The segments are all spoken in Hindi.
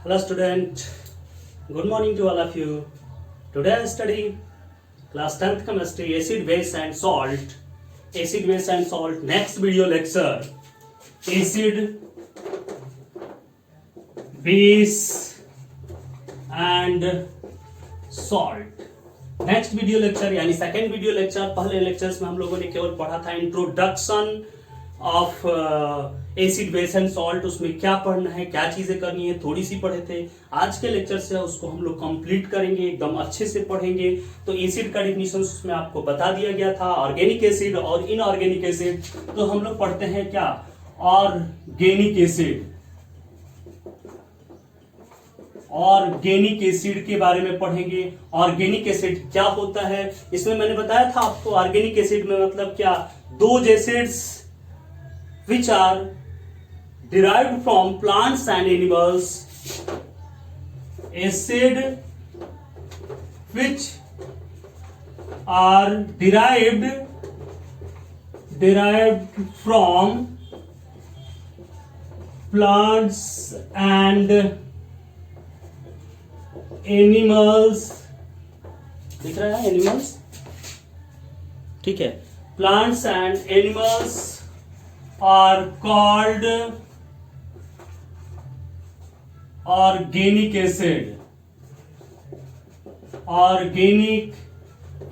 Hello student, good morning to all of you. Today I study class 10th chemistry acid, base and salt. Acid, base and salt. Next video lecture acid, base and salt. Next video lecture यानी सेकेंड वीडियो लेक्चर। पहले लेक्चर्स में हम लोगों ने केवल पढ़ा था introduction of acid base and salt, उसमें क्या पढ़ना है, क्या चीजें करनी है, थोड़ी सी पढ़े थे। आज के लेक्चर से उसको हम लोग कंप्लीट करेंगे, एकदम अच्छे से पढ़ेंगे। तो एसिड का डिफिनीशन उसमें आपको बता दिया गया था, ऑर्गेनिक एसिड और इनऑर्गेनिक एसिड। तो हम लोग पढ़ते हैं क्या, ऑर्गेनिक एसिड। ऑर्गेनिक एसिड के बारे में पढ़ेंगे। ऑर्गेनिक एसिड क्या होता है, इसमें मैंने बताया था आपको ऑर्गेनिक एसिड में मतलब क्या, दो acids which are derived from plants and animals, acid which are derived from plants and animals, दिख रहा है एनिमल्स, ठीक है। Plants and animals are called organic acid, organic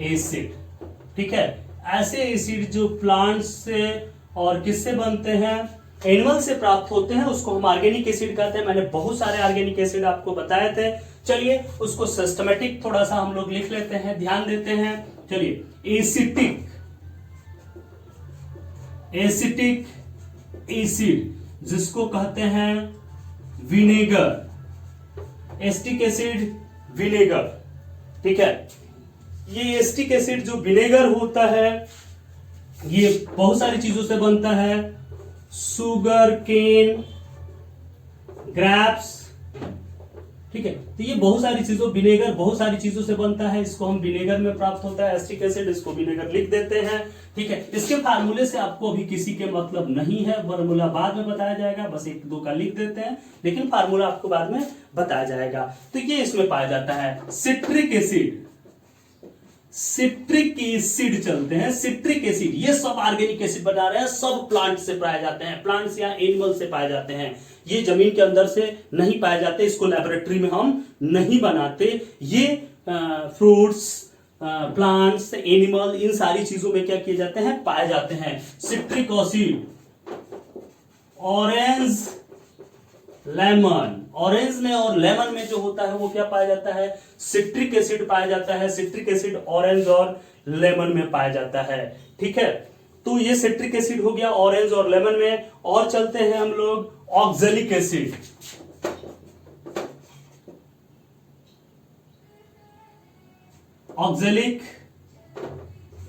acid, ठीक है। ऐसे एसिड जो प्लांट से और किससे बनते हैं, एनिमल से प्राप्त होते हैं, उसको हम ऑर्गेनिक एसिड कहते हैं। मैंने बहुत सारे ऑर्गेनिक एसिड आपको बताए थे। चलिए उसको सिस्टमेटिक थोड़ा सा हम लोग लिख लेते हैं, ध्यान देते हैं। चलिए एसिटिक एसिड जिसको कहते हैं विनेगर, एसिटिक एसिड विनेगर, ठीक है। ये एसिटिक एसिड जो विनेगर होता है ये बहुत सारी चीजों से बनता है, शुगर केन, ग्रेप्स, ठीक है। तो ये बहुत सारी चीजों, विनेगर बहुत सारी चीजों से बनता है, इसको हम विनेगर में प्राप्त होता है एसिटिक एसिड, इसको विनेगर लिख देते हैं, ठीक है। इसके फार्मूले से आपको अभी किसी के मतलब नहीं है, फार्मूला बाद में बताया जाएगा, बस एक दो का लिख देते हैं, लेकिन फार्मूला आपको बाद में बताया जाएगा। तो ये इसमें पाया जाता है सिट्रिक एसिड, सिट्रिक एसिड चलते हैं, सिट्रिक एसिड। ये सब ऑर्गेनिक एसिड बना रहे हैं, सब प्लांट से पाए जाते हैं, प्लांट्स या एनिमल से पाए जाते हैं। ये जमीन के अंदर से नहीं पाए जाते, इसको लेबोरेटरी में हम नहीं बनाते। ये फ्रूट्स, प्लांट्स, एनिमल, इन सारी चीजों में क्या किए जाते हैं, पाए जाते हैं। Citric acid, orange, lemon, orange में और लेमन में जो होता है वो क्या पाया जाता है, सिट्रिक एसिड पाया जाता है। सिट्रिक एसिड ऑरेंज और लेमन में पाया जाता है, ठीक है। तो ये सिट्रिक एसिड हो गया ऑरेंज और लेमन में। और चलते हैं हम लोग oxalic acid, oxalic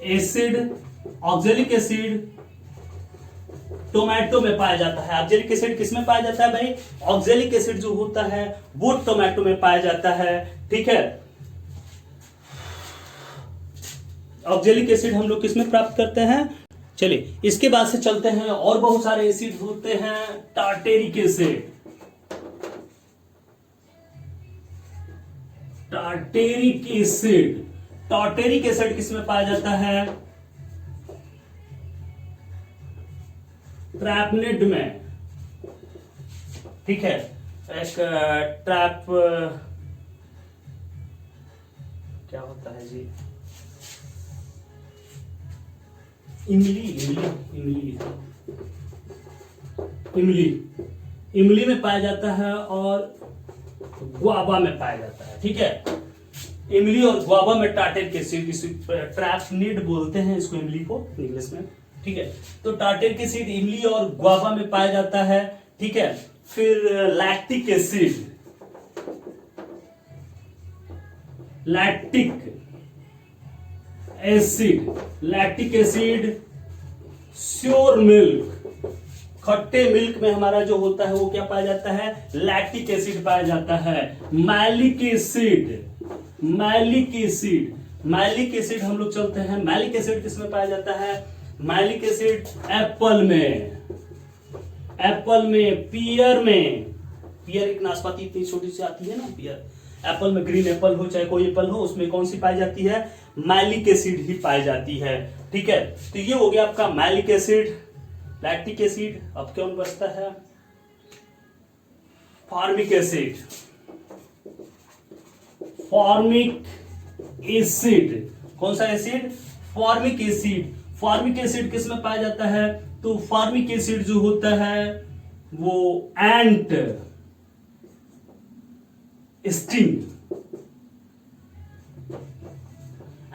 acid, oxalic acid tomato में पाया जाता है। ऑक्जेलिक एसिड किस में पाया जाता है भाई, ऑक्जेलिक एसिड जो होता है वो टोमेटो में पाया जाता है, ठीक है। ऑक्जेलिक एसिड हम लोग किस में प्राप्त करते हैं। चलिए इसके बाद से चलते हैं, और बहुत सारे एसिड होते हैं। Tartaric acid, tartaric acid, tartaric acid किस में पाया जाता है, ट्रैपनेड में, ठीक है। एक ट्रैप क्या होता है जी, इमली में पाया जाता है और गुआवा में पाया जाता है, ठीक है। इमली और गुआवा में टार्टेरिक एसिड, ट्रैपनेड बोलते हैं इसको, इमली को इंग्लिश में, ठीक है। तो टार्टेरिक एसिड इमली और गुआवा में पाया जाता है, ठीक है। फिर lactic acid, lactic acid sure milk, खट्टे मिल्क में हमारा जो होता है वो क्या पाया जाता है, लैक्टिक एसिड पाया जाता है। मैलिक एसिड हम लोग चलते हैं। मैलिक एसिड किसमें पाया जाता है, मैलिक एसिड एप्पल में, पियर में, पियर एक नाशपाती इतनी छोटी सी आती है ना, पियर। एप्पल में ग्रीन एप्पल हो चाहे कोई एप्पल हो, उसमें कौन सी पाई जाती है? मैलिक एसिड ही पाई जाती है। ठीक है, तो ये हो गया आपका मैलिक एसिड, लैक्टिक एसिड। अब कौन बचता है? Formic acid. फॉर्मिक एसिड कौन सा acid? Formic acid. Formic acid किस में पाया जाता है? तो फॉर्मिक एसिड जो होता है वो एंट स्टिंग,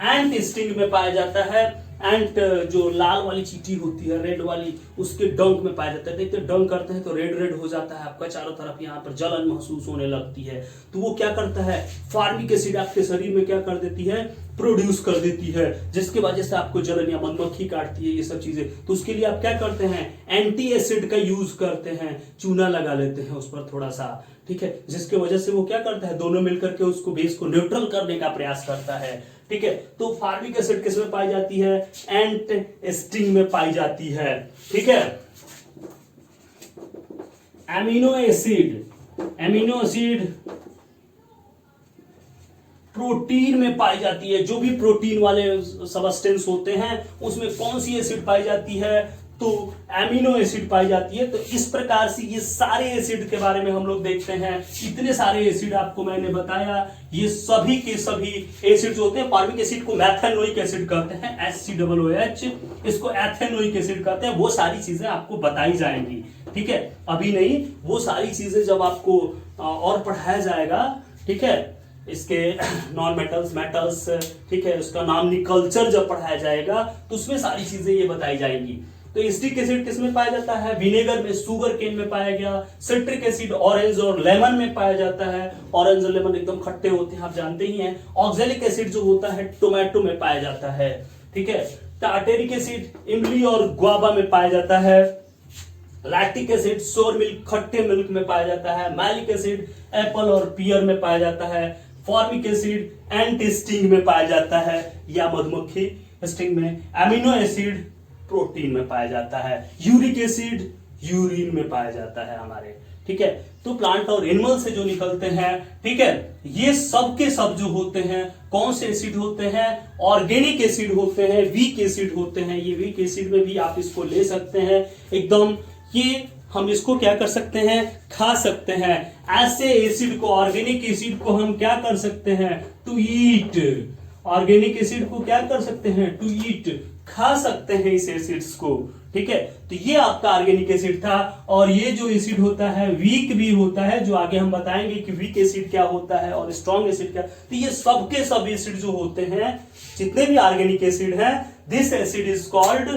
एंट स्टिंग में पाया जाता है। एंट जो लाल वाली चींटी होती है, रेड वाली, उसके डंक में पाया जाता है। देखते डंक करते हैं तो रेड रेड हो जाता है आपका, चारों तरफ यहाँ पर जलन महसूस होने लगती है। तो वो क्या करता है? फॉर्मिक एसिड आपके शरीर में क्या कर देती है? प्रोड्यूस कर देती है, जिसकी वजह से आपको जलन या मधुमक्खी काटती है, ये सब चीजें। तो उसके लिए आप क्या करते हैं? एंटी एसिड का यूज करते हैं, चूना लगा लेते हैं उस पर थोड़ा सा। ठीक है, जिसकी वजह से वो क्या करता है? दोनों मिलकर के उसको बेस को न्यूट्रल करने का प्रयास करता है। ठीक है, तो फॉर्मिक एसिड किस में पाई जाती है? एंट स्टिंग में पाई जाती है। ठीक है, amino acid, amino acid protein में पाई जाती है। जो भी प्रोटीन वाले सबस्टेंस होते हैं उसमें कौन सी एसिड पाई जाती है? तो एमिनो एसिड पाई जाती है। तो इस प्रकार से ये सारे एसिड के बारे में हम लोग देखते हैं। इतने सारे एसिड आपको मैंने बताया, ये सभी के सभी एसिड जो होते हैं, फॉर्मिक एसिड को मैथेनोइक एसिड कहते हैं, HCOOH, इसको एथेनोइक एसिड कहते हैं। वो सारी चीजें आपको बताई जाएंगी। ठीक है, अभी नहीं, वो सारी चीजें जब आपको और पढ़ाया जाएगा। ठीक है, इसके नॉन मेटल्स, मेटल्स, ठीक है, उसका नॉमेनक्लेचर जब पढ़ाया जाएगा तो उसमें सारी चीजें ये बताई जाएंगी। तो एसिटिक एसिड किस में पाया जाता है? विनेगर में, सुगर केन में पाया गया। सिट्रिक एसिड ऑरेंज और लेमन में पाया जाता है। ऑरेंज और लेमन एकदम खट्टे होते हैं, आप जानते ही हैं। ऑक्जेलिक एसिड जो होता है टोमेटो में पाया जाता है। ठीक है, टार्टेरिक एसिड इमली और गुआवा में पाया जाता है। लैक्टिक एसिड सोर मिल्क, खट्टे मिल्क में पाया जाता है। मैलिक एसिड एप्पल और पियर में पाया जाता है। फॉर्मिक एसिड एंट स्टिंग में पाया जाता है या मधुमक्खी स्टिंग में। एमिनो एसिड प्रोटीन में पाया जाता है। यूरिक एसिड यूरिन में पाया जाता है हमारे। ठीक है, तो प्लांट और एनिमल से जो निकलते हैं, ठीक है, ये सब के सब जो होते हैं कौन से एसिड होते हैं? ऑर्गेनिक एसिड होते हैं, वीक एसिड होते हैं। ये वीक एसिड में भी आप इसको ले सकते हैं एकदम। ये हम इसको क्या कर सकते हैं? खा सकते हैं। ऐसे एसिड को, ऑर्गेनिक एसिड को हम क्या कर सकते हैं? To eat. ऑर्गेनिक एसिड को क्या कर सकते हैं? टू ईट, खा सकते हैं इस एसिड्स को। ठीक है, तो ये आपका ऑर्गेनिक एसिड था। और ये जो एसिड होता है वीक भी होता है, जो आगे हम बताएंगे कि वीक एसिड क्या होता है और स्ट्रॉन्ग एसिड क्या। तो ये सबके सब एसिड जो होते हैं, जितने भी ऑर्गेनिक एसिड हैं, this acid is called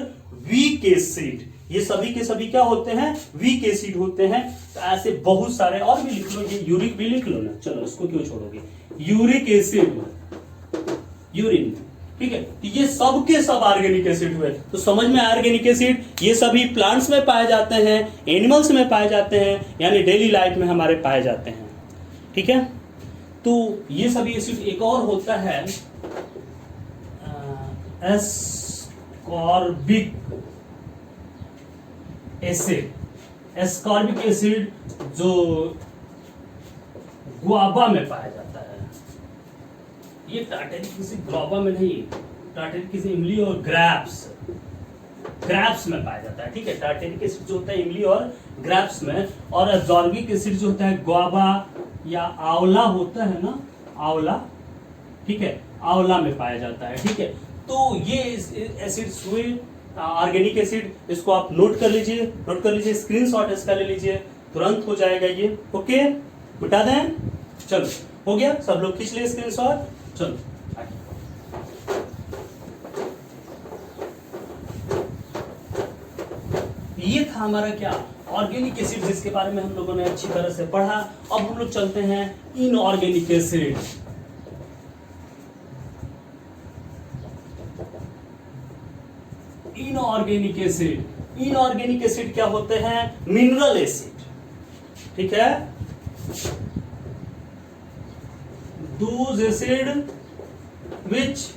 weak acid. ये सभी के सभी क्या होते हैं? वीक एसिड होते हैं। तो ऐसे बहुत सारे और भी लिख लो, ये यूरिक भी लिख लो ना, चलो इसको क्यों छोड़ोगे? Uric acid, urine. ठीक है, तो ये सब के सब ऑर्गेनिक एसिड हुए। तो समझ में, ऑर्गेनिक एसिड ये सभी प्लांट्स में पाए जाते हैं, एनिमल्स में पाए जाते हैं, यानी डेली लाइफ में हमारे पाए जाते हैं। ठीक है, तो ये सभी एसिड। एक और होता है एस्कॉर्बिक एसिड। एस्कॉर्बिक एसिड जो गुआवा में पाया जाता है। ये टार्टेरिक किसी गुआवा में नहीं, टार्टेरिक किसी इमली और ग्रैप्स में पाया जाता है। ठीक है, टार्टेरिक एसिड जो होता है इमली और ग्रैप्स में। और एस्कॉर्बिक एसिड जो होता है गुआवा या आंवला होता है ना, आंवला, ठीक है, आंवला में पाया जाता है। ठीक है, तो ये एसिड्स हुए ऑर्गेनिक एसिड। इसको आप नोट कर लीजिए, स्क्रीनशॉट इसका ले लीजिए, तुरंत हो जाएगा ये। ओके, मिटा दें, चलो हो गया, सब लोग खींच लिए स्क्रीनशॉट। चलो ये था हमारा क्या? ऑर्गेनिक एसिड, जिसके बारे में हम लोगों ने अच्छी तरह से पढ़ा। अब हम लोग चलते हैं inorganic acid. Inorganic acid, inorganic acid क्या होते हैं? Mineral acid. ठीक है, those acid which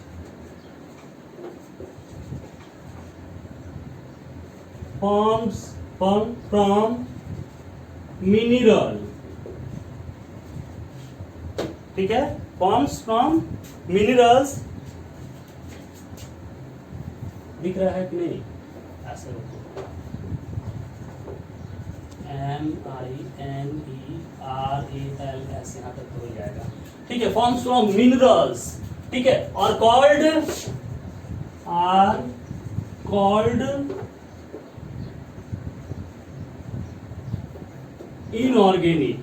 forms from mineral ठीक है, फॉर्म्स फ्रॉम मिनरल्स, दिख रहा है कि नहीं, ऐसे MINERALS यहाँ तक तो हो जाएगा, ठीक है, फॉर्म्स फ्रॉम मिनरल्स, ठीक है, और कॉल्ड इनऑर्गेनिक,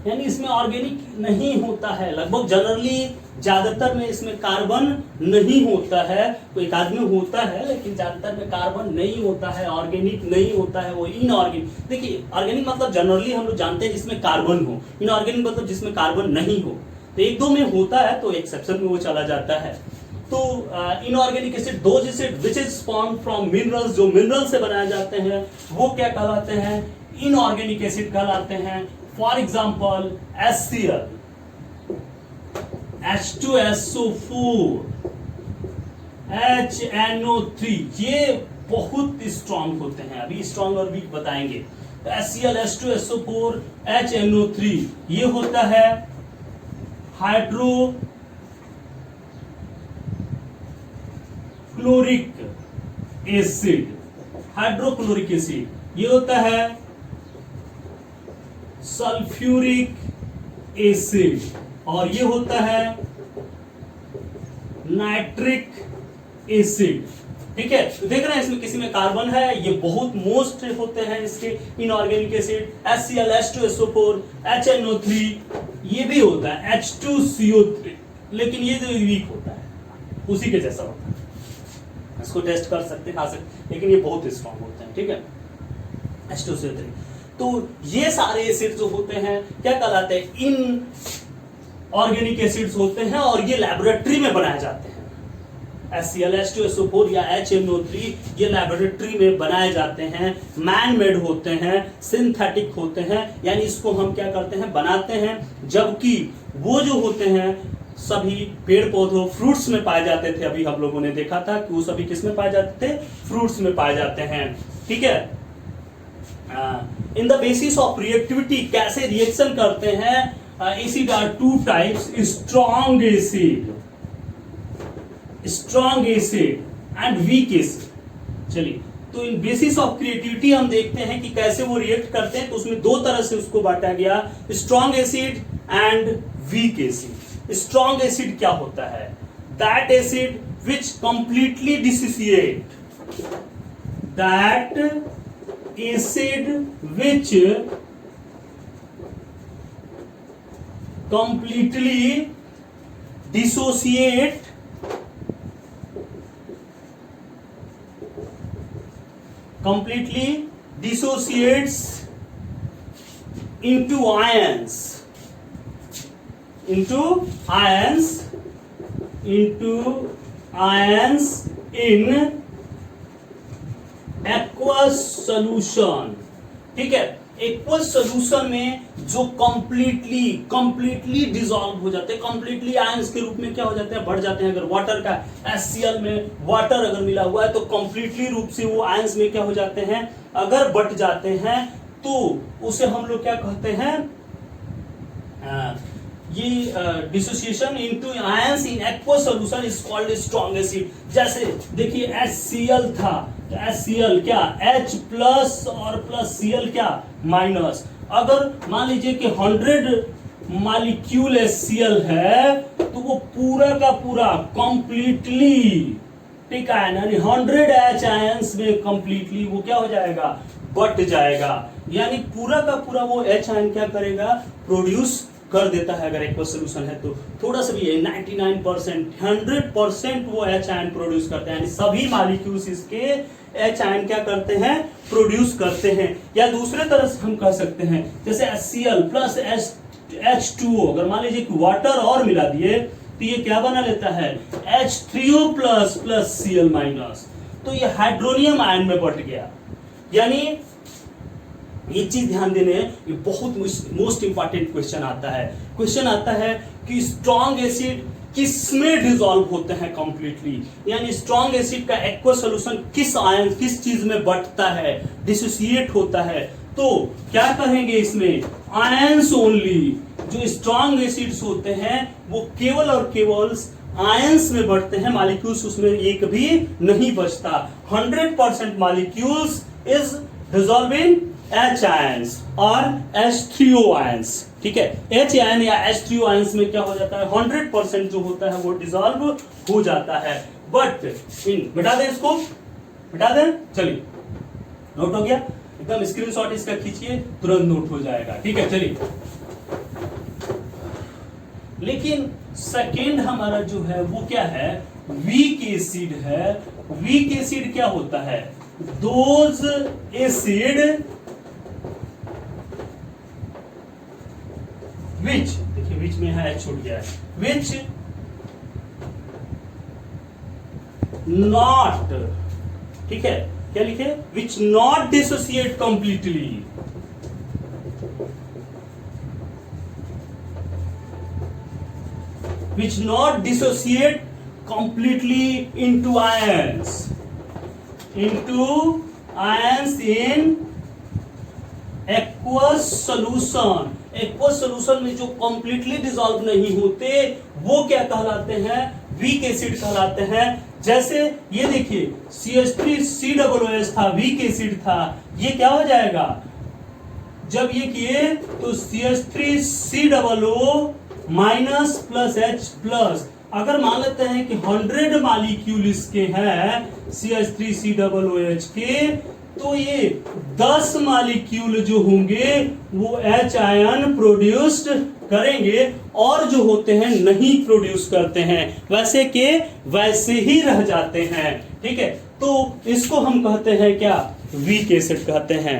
यानी इसमें ऑर्गेनिक नहीं होता है, लगभग जनरली ज्यादातर में इसमें कार्बन नहीं होता है, कोई एक आदमी होता है लेकिन ज्यादातर में कार्बन नहीं होता है, ऑर्गेनिक नहीं होता है, वो इनऑर्गेनिक। देखिए ऑर्गेनिक मतलब जनरली हम लोग जानते हैं जिसमें कार्बन हो, इनऑर्गेनिक मतलब जिसमें कार्बन नहीं हो, तो एक दो में होता है तो एक्सेप्शन में वो चला जाता है। तो inorganic acid, those acid which is formed from minerals, जो मिनरल से बनाए जाते हैं वो क्या कहलाते हैं, इनऑर्गेनिक एसिड कहलाते हैं। For example HCl, H2SO4, HNO3, ये बहुत स्ट्रॉन्ग होते हैं, अभी स्ट्रॉन्ग और वीक बताएंगे। तो HCl, H2SO4, HNO3 ये होता है हाइड्रोक्लोरिक एसिड, हाइड्रोक्लोरिक एसिड ये होता है सल्फ्यूरिक एसिड, और ये होता है नाइट्रिक एसिड, ठीक है। तो देख रहे हैं इसमें किसी में कार्बन है, ये बहुत मोस्ट होते हैं इसके inorganic acid, HCl, H2SO4, HNO3 ये भी होता है, H2CO3, लेकिन ये जो वीक होता है उसी के जैसा होता है, इसको टेस्ट कर सकते, खा सकते, लेकिन ये बहुत स्ट्रॉन्ग होते हैं, ठीक है, H2CO3। तो ये सारे एसिड जो होते हैं क्या कहलाते हैं, इन ऑर्गेनिक एसिड्स होते हैं, और ये लैबोरेटरी में बनाए जाते हैं। HCl, H2SO4 या HNO3 ये लैबोरेटरी में बनाए जाते हैं, मैन मेड होते हैं, सिंथेटिक होते हैं, यानी इसको हम क्या करते हैं, बनाते हैं, जबकि वो जो होते हैं सभी पेड़ पौधों, फ्रूट्स में पाए जाते थे। अभी हम लोगों ने देखा था कि वो सभी किस में पाए जाते थे, फ्रूट्स में पाए जाते हैं, ठीक है। In the basis of reactivity, कैसे रिएक्शन करते हैं, acid are two types, strong acid and weak acid. चलिए, तो इन बेसिस ऑफ क्रिएटिविटी हम देखते हैं कि कैसे वो रिएक्ट करते हैं, तो उसमें दो तरह से उसको बांटा गया, strong acid and weak acid. Strong acid क्या होता है, that acid which completely dissociate, that acid which completely dissociates into ions in aqueous solution, ठीक है। एक्वस सॉल्यूशन में जो कंप्लीटली डिसॉल्व हो जाते हैं, कंप्लीटली आयंस के रूप में क्या हो जाते हैं, बढ़ जाते हैं। अगर वाटर का HCl में वाटर अगर मिला हुआ है तो कंप्लीटली रूप से वो आयंस में क्या हो जाते हैं, अगर बढ़ जाते हैं तो उसे हम लोग क्या कहते हैं, ये dissociation into ions in aqueous solution is called strong acid. जैसे देखिए HCl था, तो HCl क्या H प्लस और प्लस Cl क्या माइनस। अगर मान लीजिए कि 100 मॉलिक्यूल HCl है तो वो पूरा का पूरा कंप्लीटली, ठीक है, यानी 100 H आयंस में कंप्लीटली वो क्या हो जाएगा, बट जाएगा, यानी पूरा का पूरा वो H आयन क्या करेगा, प्रोड्यूस कर देता है। अगर एक्वस सॉल्यूशन है तो थोड़ा सा भी 99%, 100% वो H आयन प्रोड्यूस करते हैं, यानी सभी मॉलिक्यूल्स इसके H आयन क्या करते हैं, प्रोड्यूस करते हैं। या दूसरे तरह से हम कह सकते हैं, जैसे HCl प्लस H2O, अगर मान लीजिए कि वाटर और मिला दिए तो ये क्या बना लेता है, H3O plus plus Cl minus, तो ये हाइड्रोनियम आयन में बट गया। यानी ये चीज ध्यान देने, ये बहुत मोस्ट इंपॉर्टेंट क्वेश्चन आता है कि स्ट्रॉन्ग एसिड किसमें डिसॉल्व होते हैं कंप्लीटली, यानी स्ट्रॉन्ग एसिड का एक्वस सॉल्यूशन किस आयन, किस चीज में बटता है, डिसोसिएट होता है। तो क्या कहेंगे इसमें, आयंस ओनली। जो स्ट्रॉन्ग एसिड्स होते हैं वो केवल और केवल आयंस में बढ़ते हैं, मॉलिक्यूल्स उसमें एक भी नहीं बचता। 100% molecules is dissolve in H ions और H3O आयंस। ठीक है, H आयन या H3O आयंस में क्या हो जाता है, 100% जो होता है वो डिसॉल्व हो जाता है। बट इन मिटा दें, इसको मिटा दें, चलिए नोट हो गया, एकदम स्क्रीनशॉट इसका खींचिए, तुरंत नोट हो जाएगा। ठीक है, चलिए। लेकिन सेकेंड हमारा जो है वो क्या है, वीक एसिड है। वीक एसिड क्या होता है, दोज एसिड विच, देखिए विच में है, छूट गया है, विच नॉट, ठीक है, क्या लिखे, which not dissociate completely, which not dissociate completely into ions in aqueous solution। Aqueous solution में जो कंप्लीटली डिसॉल्व नहीं होते वो क्या कहलाते हैं, वीक एसिड कहलाते हैं। जैसे ये देखिए CH3COOH था, वीक एसिड था, ये क्या हो जाएगा, जब ये किए तो CH3COO minus plus H plus. अगर मान लेते हैं कि 100 मॉलिक्यूल इसके हैं CH3COOH के, तो ये 10 मॉलिक्यूल जो होंगे वो H आयन प्रोड्यूस्ड करेंगे, और जो होते हैं नहीं प्रोड्यूस करते हैं, वैसे के वैसे ही रह जाते हैं। ठीक है, तो इसको हम कहते हैं क्या, वीक एसिड कहते हैं।